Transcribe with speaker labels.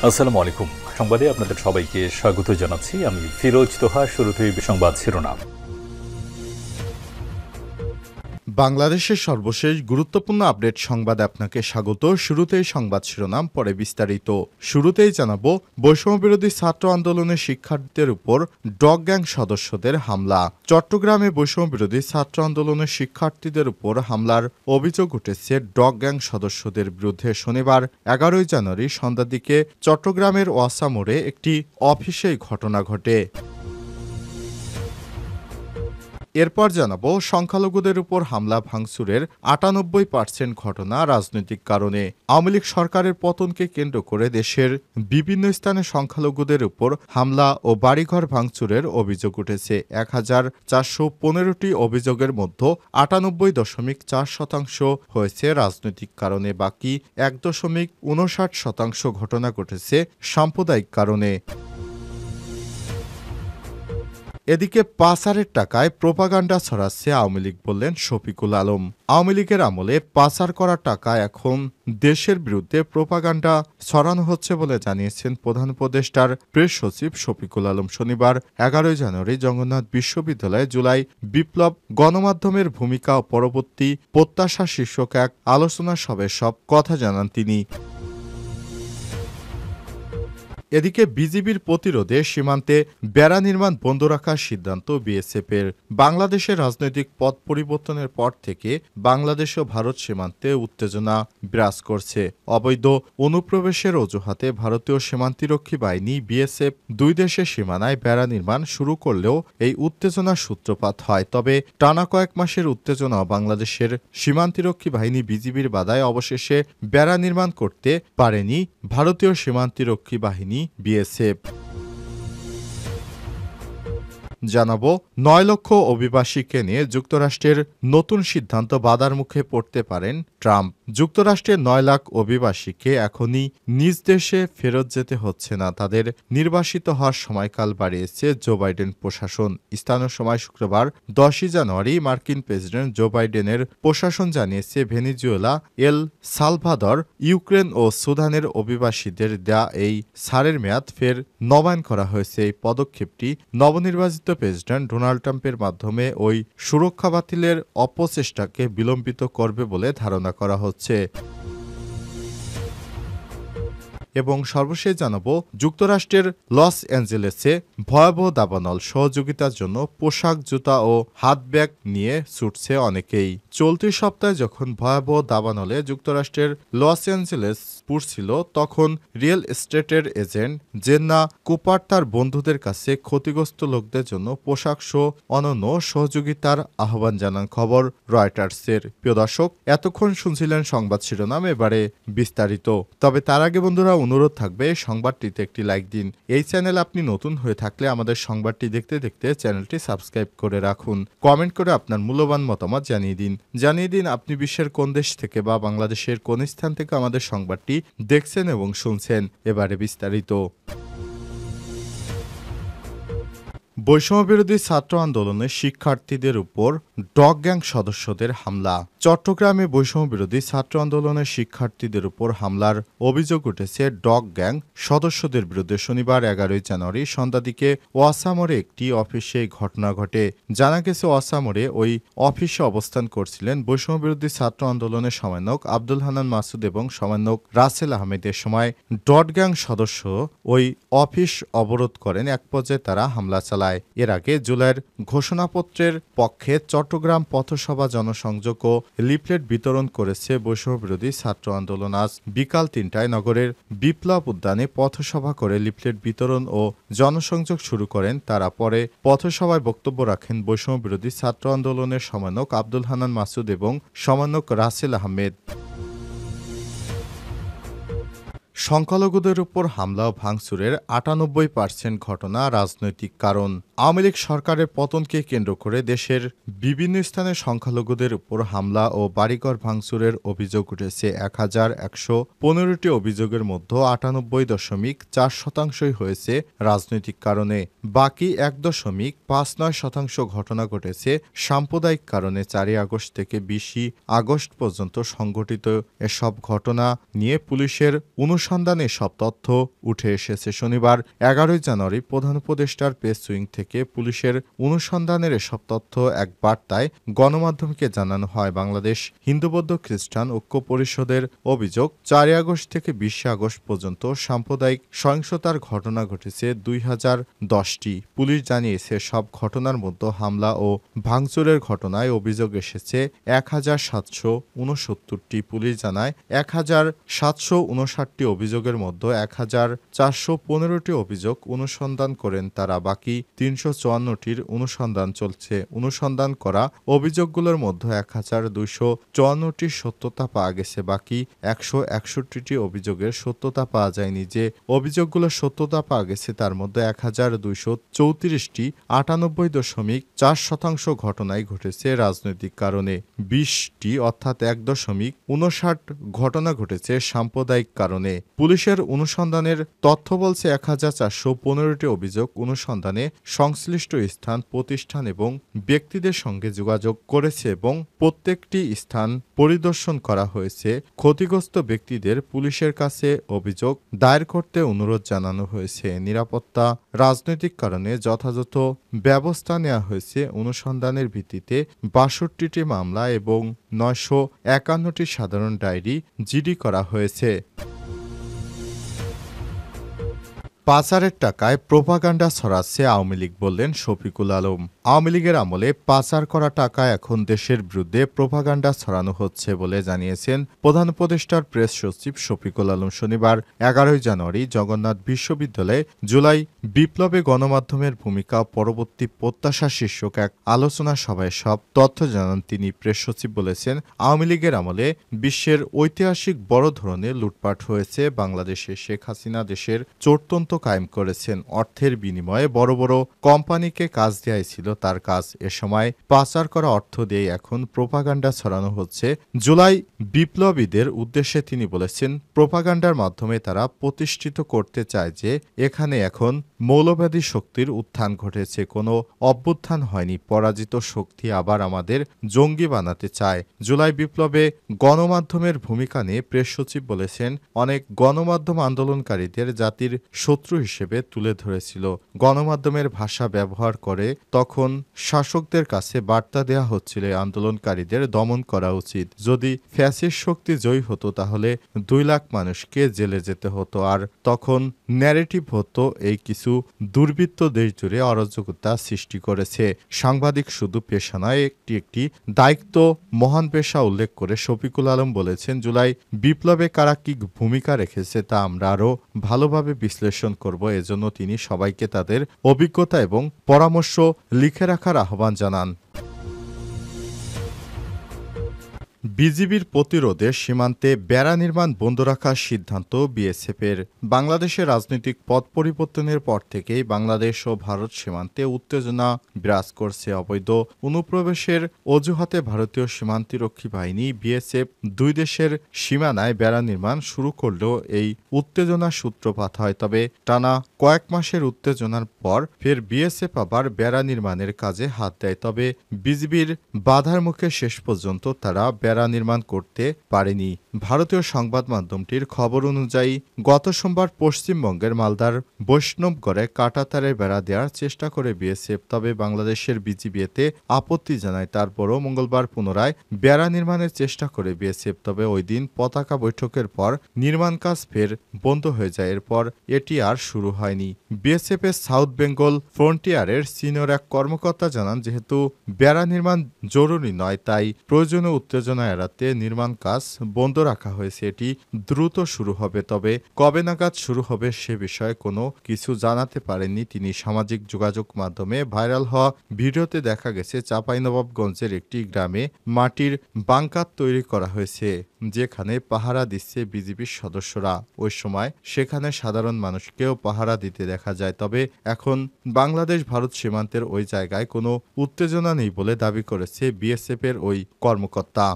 Speaker 1: আসসালামু আলাইকুম। সংবাদে আপনাদের সবাইকে স্বাগত জানাচ্ছি। আমি ফিরোজ তোহা। শুরুতেই সংবাদ শিরোনাম।
Speaker 2: বাংলাদেশের সর্বশেষ গুরুত্বপূর্ণ আপডেট সংবাদে আপনাকে স্বাগত। শুরুতেই সংবাদ শিরোনাম, পরে বিস্তারিত। শুরুতেই জানাবো, বৈষম্যবিরোধী ছাত্র আন্দোলনের শিক্ষার্থীদের উপর ডগ গ্যাং সদস্যদের হামলা। চট্টগ্রামে বৈষম্যবিরোধী ছাত্র আন্দোলনের শিক্ষার্থীদের উপর হামলার অভিযোগ উঠেছে ডগ গ্যাং সদস্যদের বিরুদ্ধে। শনিবার 11 জানুয়ারি সন্ধ্যার দিকে চট্টগ্রামের ওয়াসা মোড়ে একটি অফিসে ঘটনা ঘটে। এরপর জানাবো, সংখ্যালঘুদের উপর হামলা ভাঙচুরের 98% ঘটনা রাজনৈতিক কারণে। আওয়ামী লীগ সরকারের পতনকে কেন্দ্র করে দেশের বিভিন্ন স্থানে সংখ্যালঘুদের উপর হামলা ও বাড়িঘর ভাঙচুরের অভিযোগ উঠেছে। 1415টি অভিযোগের মধ্যে 98.4% হয়েছে রাজনৈতিক কারণে, বাকি 1.59% ঘটনা ঘটেছে সাম্প্রদায়িক কারণে। এদিকে পাচারের টাকায় প্রোপাগান্ডা ছড়াচ্ছে আওয়ামী লীগ, বললেন শফিকুল আলম। আওয়ামী লীগের আমলে পাচার করা টাকা এখন দেশের বিরুদ্ধে প্রোপাগান্ডা ছড়ানো হচ্ছে বলে জানিয়েছেন প্রধান উপদেষ্টার প্রেস সচিব শফিকুল আলম। শনিবার 11 জানুয়ারি জগন্নাথ বিশ্ববিদ্যালয়ে জুলাই বিপ্লব, গণমাধ্যমের ভূমিকা ও পরবর্তী প্রত্যাশা শীর্ষক এক আলোচনা সভায় সব কথা জানান তিনি। এদিকে বিজিবির প্রতিরোধে সীমান্তে বেড়া নির্মাণ বন্ধ রাখার সিদ্ধান্ত বিএসএফের। বাংলাদেশের রাজনৈতিক পথ পরিবর্তনের পর থেকে বাংলাদেশ ও ভারত সীমান্তে উত্তেজনা বিরাজ করছে। অবৈধ অনুপ্রবেশের অজুহাতে ভারতীয় সীমান্তরক্ষী বাহিনী বিএসএফ দুই দেশের সীমানায় বেড়া নির্মাণ শুরু করলেও এই উত্তেজনার সূত্রপাত হয়। তবে টানা কয়েক মাসের উত্তেজনা বাংলাদেশের সীমান্তরক্ষী বাহিনী বিজিবির বাধায় অবশেষে বেড়া নির্মাণ করতে পারেনি ভারতীয় সীমান্তরক্ষী বাহিনী বিএসএফ। জানাবো, 9 লক্ষ অভিবাসীকে নিয়ে যুক্তরাষ্ট্রের নতুন সিদ্ধান্ত বাধার মুখে পড়তে পারেন ট্রাম্প। যুক্তরাষ্ট্রের 9 লাখ অভিবাসীকে এখনই নিজ দেশে ফেরত যেতে হচ্ছে না। তাদের নির্বাসিত হওয়ার সময়কাল বাড়িয়েছে জো বাইডেন প্রশাসন। স্থানীয় সময় শুক্রবার 10 জানুয়ারি মার্কিন প্রেসিডেন্ট জো বাইডেনের প্রশাসন জানিয়েছে, ভেনেজুয়েলা, এল সালভাদর, ইউক্রেন ও সুদানের অভিবাসীদের দেয়া এই ছাড়ের মেয়াদ ফের নবায়ন করা হয়েছে। এই পদক্ষেপটি নবনির্বাচিত প্রেসিডেন্ট ডোনাল্ড ট্রাম্পের মাধ্যমে ওই সুরক্ষা বাতিলের অপচেষ্টাকে বিলম্বিত করবে বলে ধারণা করা হচ্ছে। এবং সর্বশেষ জানাবো, যুক্তরাষ্ট্রের লস অ্যাঞ্জেলেসে ভয়াবহ দাবানল, সহযোগিতার জন্য পোশাক, জুতা ও হাত ব্যাগ নিয়ে ছুটছে অনেকেই। চলতি সপ্তাহে যখন ভয়াবহ দাবানলে যুক্তরাষ্ট্রের লস অ্যাঞ্জেলেস পুড়ছিল, তখন রিয়েল এস্টেটের এজেন্ট জেন্না কুপার তার বন্ধুদের কাছে ক্ষতিগ্রস্ত লোকদের জন্য পোশাক সহ অনন্য সহযোগিতার আহ্বান জানান। খবর রয়টার্সের। প্রিয় দর্শক, এতক্ষণ শুনছিলেন সংবাদ শিরোনাম, এবারে বিস্তারিত। তবে তার আগে বন্ধুরা, অনুরোধ থাকবে সংবাদটিতে একটি লাইক দিন। এই চ্যানেল আপনি নতুন হয়ে থাকলে আমাদের সংবাদটি দেখতে দেখতে চ্যানেলটি সাবস্ক্রাইব করে রাখুন। কমেন্ট করে আপনার মূল্যবান মতামত জানিয়ে দিন আপনি বিশ্বের কোন দেশ থেকে বা বাংলাদেশের কোন স্থান থেকে আমাদের সংবাদটি দেখছেন এবং শুনছেন। এবারে বিস্তারিত। বৈষম্যবিরোধী ছাত্র আন্দোলনে শিক্ষার্থীদের উপর ডগ গ্যাং সদস্যদের হামলা। চট্টগ্রামে বৈষম্যবিরোধী ছাত্র আন্দোলনের শিক্ষার্থীদের উপর হামলার অভিযোগ উঠেছে ডগ গ্যাং সদস্যদের বিরুদ্ধে। শনিবার 11 জানুয়ারি সন্ধ্যা দিকে ওয়াসা মোড়ে একটি অফিসে ঘটনা ঘটে। জানা গেছে, ওয়াসা মোড়ে ওই অফিসে অবস্থান করছিলেন বৈষম্যবিরোধী ছাত্র আন্দোলনের সমন্বয়ক আব্দুল হান্নান মাসুদ এবং সমন্বয়ক রাসেল আহমেদের। সময় ডগ গ্যাং সদস্য ওই অফিস অবরোধ করেন। এক পর্যায়ে তারা হামলা চালায়। এর আগে জুলাইয়ের ঘোষণাপত্রের পক্ষে চট্টগ্রাম পথসভা জনসংযোগ ও লিফলেট বিতরণ করেছে বৈষম্যবিরোধী ছাত্র আন্দোলন। আজ বিকাল 3টায় নগরের বিপ্লব উদ্যানে পথসভা করে লিফলেট বিতরণ ও জনসংযোগ শুরু করেন তারা। পরে পথসভায় বক্তব্য রাখেন বৈষম্যবিরোধী ছাত্র আন্দোলনের সমন্বয়ক আব্দুল হান্নান মাসুদ এবং সমন্বয়ক রাসেল আহমেদ। সংখ্যালঘুদের উপর হামলা ও ভাঙচুরের 98% ঘটনা রাজনৈতিক কারণ। আওয়ামী লীগ সরকারের পতনকে কেন্দ্র করে দেশের বিভিন্ন স্থানে সংখ্যালঘুদের উপর হামলা ও বাড়িঘর ভাঙচুরের অভিযোগ উঠেছে। 1115টি অভিযোগের মধ্যে 98.4% হয়েছে রাজনৈতিক কারণে, বাকি 1.59% ঘটনা ঘটেছে সাম্প্রদায়িক কারণে। 4 আগস্ট থেকে 20 আগস্ট পর্যন্ত সংঘটিত এসব ঘটনা নিয়ে পুলিশের অনুসন্ধান অনুসন্ধানে সব তথ্য উঠে এসেছে। শনিবার 11 জানুয়ারি প্রধান উপদেষ্টার প্রেস উইং থেকে পুলিশের অনুসন্ধানের এসব তথ্য এক বার্তায় গণমাধ্যমকে জানানো হয়। বাংলাদেশ হিন্দু বৌদ্ধ খ্রিস্টান ঐক্য পরিষদের অভিযোগ, 4 আগস্ট থেকে 20 আগস্ট পর্যন্ত সাম্প্রদায়িক সহিংসতার ঘটনা ঘটেছে 2010টি। পুলিশ জানিয়েছে সব ঘটনার মধ্যে হামলা ও ভাঙচুরের ঘটনায় অভিযোগ এসেছে 1769টি। পুলিশ জানায় 1759টি অভিযোগের মধ্যে 1415টি অভিযোগ অনুসন্ধান করেন তারা। বাকি 354টির অনুসন্ধান চলছে। অনুসন্ধান করা অভিযোগগুলোর মধ্যে 1254টির সত্যতা পাওয়া গেছে। বাকি 161টি অভিযোগের সত্যতা পাওয়া যায়নি। যে অভিযোগগুলোর সত্যতা পাওয়া গেছে তার মধ্যে 1234টি 98.4% ঘটনায় ঘটেছে রাজনৈতিক কারণে, 20টি অর্থাৎ 1.59 ঘটনা ঘটেছে সাম্প্রদায়িক কারণে। পুলিশের অনুসন্ধানের তথ্য বলছে 1415টি অভিযোগ অনুসন্ধানে সংশ্লিষ্ট স্থান, প্রতিষ্ঠান এবং ব্যক্তিদের সঙ্গে যোগাযোগ করেছে এবং প্রত্যেকটি স্থান পরিদর্শন করা হয়েছে। ক্ষতিগ্রস্ত ব্যক্তিদের পুলিশের কাছে অভিযোগ দায়ের করতে অনুরোধ জানানো হয়েছে। নিরাপত্তা, রাজনৈতিক কারণে যথাযথ ব্যবস্থা নেওয়া হয়েছে। অনুসন্ধানের ভিত্তিতে 62টি মামলা এবং 951টি সাধারণ ডায়েরি জিডি করা হয়েছে। পাচারের টাকায় প্রোপাগান্ডা ছড়াচ্ছে আওয়ামী লীগ, বললেন শফিকুল আলম। আওয়ামী লীগের আমলে পাচার করা টাকা এখন দেশের বিরুদ্ধে প্রোপাগান্ডা ছড়ানো হচ্ছে বলে জানিয়েছেন প্রধান উপদেষ্টার প্রেস সচিব শফিকুল আলম। শনিবার 11 জানুয়ারি জগন্নাথ বিশ্ববিদ্যালয়ে জুলাই বিপ্লবে গণমাধ্যমের ভূমিকা পরবর্তী প্রত্যাশা শীর্ষক এক আলোচনা সভায় সব তথ্য জানান তিনি। প্রেস সচিব বলেছেন, আওয়ামী লীগের আমলে বিশ্বের ঐতিহাসিক বড় ধরনের লুটপাট হয়েছে। বাংলাদেশে শেখ হাসিনা দেশের চোরতন্ত্র কায়েম করেছেন। অর্থের বিনিময়ে বড় বড় কোম্পানিকে কাজ দেয়াই ছিল তার কাজ। এ সময় পাচার করা অর্থ দিয়ে এখন প্রোপাগান্ডা ছড়ানো হচ্ছে। জুলাই বিপ্লবীদের উদ্দেশ্যে তিনি বলেছেন, প্রোপাগান্ডার মাধ্যমে তারা প্রতিষ্ঠিত করতে চায় যে এখানে এখন মৌলবাদী শক্তির উত্থান ঘটেছে, কোনো অভ্যুত্থান হয়নি। পরাজিত শক্তি আবার আমাদের জঙ্গি বানাতে চায়। জুলাই বিপ্লবে গণমাধ্যমের ভূমিকা নিয়ে প্রেস সচিব বলেছেন, অনেক গণমাধ্যম আন্দোলনকারীদের জাতির শত্রু হিসেবে তুলে ধরেছিল। গণমাধ্যমের ভাষা ব্যবহার করে তখন শাসকদের কাছে বার্তা দেয়া হচ্ছিল আন্দোলনকারীদের দমন করা উচিত। যদি ফ্যাসিস্ট শক্তি জয়ী হতো তাহলে 2 লাখ মানুষকে জেলে যেতে হতো। আর তখন ন্যারেটিভ হতো এই কিছু দুর্বৃত্ত দেশ জুড়ে অরাজকতা সৃষ্টি করেছে। সাংবাদিক শুধু পেশা নয়, একটি দায়িত্ব, মহান পেশা উল্লেখ করে শফিকুল আলম বলেছেন, জুলাই বিপ্লবে কারা কি ভূমিকা রেখেছে তা আমরা আরও ভালোভাবে বিশ্লেষণ করব। এজন্য তিনি সবাইকে তাদের অভিজ্ঞতা এবং পরামর্শ লিখে রাখার আহ্বান জানান। বিজিবির প্রতিরোধে সীমান্তে বেড়া নির্মাণ বন্ধ রাখার সিদ্ধান্ত বিএসএফের। বাংলাদেশের রাজনৈতিক পথ পরিবর্তনের পর থেকেই বাংলাদেশ ও ভারত সীমান্তে উত্তেজনা বিরাজ করছে। অবৈধ অনুপ্রবেশের অজুহাতে ভারতীয় সীমান্তরক্ষী বাহিনী বিএসএফ দুই দেশের সীমানায় বেড়া নির্মাণ শুরু করলেও এই উত্তেজনার সূত্রপাত হয়। তবে টানা কয়েক মাসের উত্তেজনার পর ফের বিএসএফ আবার বেড়া নির্মাণের কাজে হাত দেয়। তবে বিজিবির বাধার মুখে শেষ পর্যন্ত তারা বেড়া নির্মাণ করতে পারেনি। ভারতীয় সংবাদ মাধ্যমটির খবর অনুযায়ী গত সোমবার পশ্চিমবঙ্গের মালদার বৈষ্ণবগড়ে কাঁটাতারের বেড়া দেওয়ার চেষ্টা করে বিএসএফ। তবে বাংলাদেশের বিজিবি এতে আপত্তি জানায়। তারপরও মঙ্গলবার পুনরায় বেড়া নির্মাণের চেষ্টা করে বিএসএফ। তবে ওই দিন পতাকা বৈঠকের পর নির্মাণ কাজ ফের বন্ধ হয়ে যায়। এরপর এটি আর শুরু হয়নি। বিএসএফ এর সাউথ বেঙ্গল ফ্রন্টিয়ারের সিনিয়র এক কর্মকর্তা জানান, যেহেতু বেড়া নির্মাণ জরুরি নয় তাই প্রয়োজনীয় উত্তেজনা এড়াতে নির্মাণ কাজ বন্ধ রাখা হয়েছে। এটি দ্রুত শুরু হবে, তবে কবে নাগাদ শুরু হবে সে বিষয়ে কোনো কিছু জানাতে পারেননি তিনি। সামাজিক যোগাযোগ মাধ্যমে ভাইরাল হওয়া ভিডিওতে দেখা গেছে চাঁপাইনবাবগঞ্জের একটি গ্রামে মাটির বাংকার তৈরি করা হয়েছে, যেখানে পাহারা দিচ্ছে বিজিবির সদস্যরা। ওই সময় সেখানে সাধারণ মানুষকেও পাহারা দিতে দেখা যায়। তবে এখন বাংলাদেশ ভারত সীমান্তের ওই জায়গায় কোনো উত্তেজনা নেই বলে দাবি করেছে বিএসএফ এর ওই কর্মকর্তা।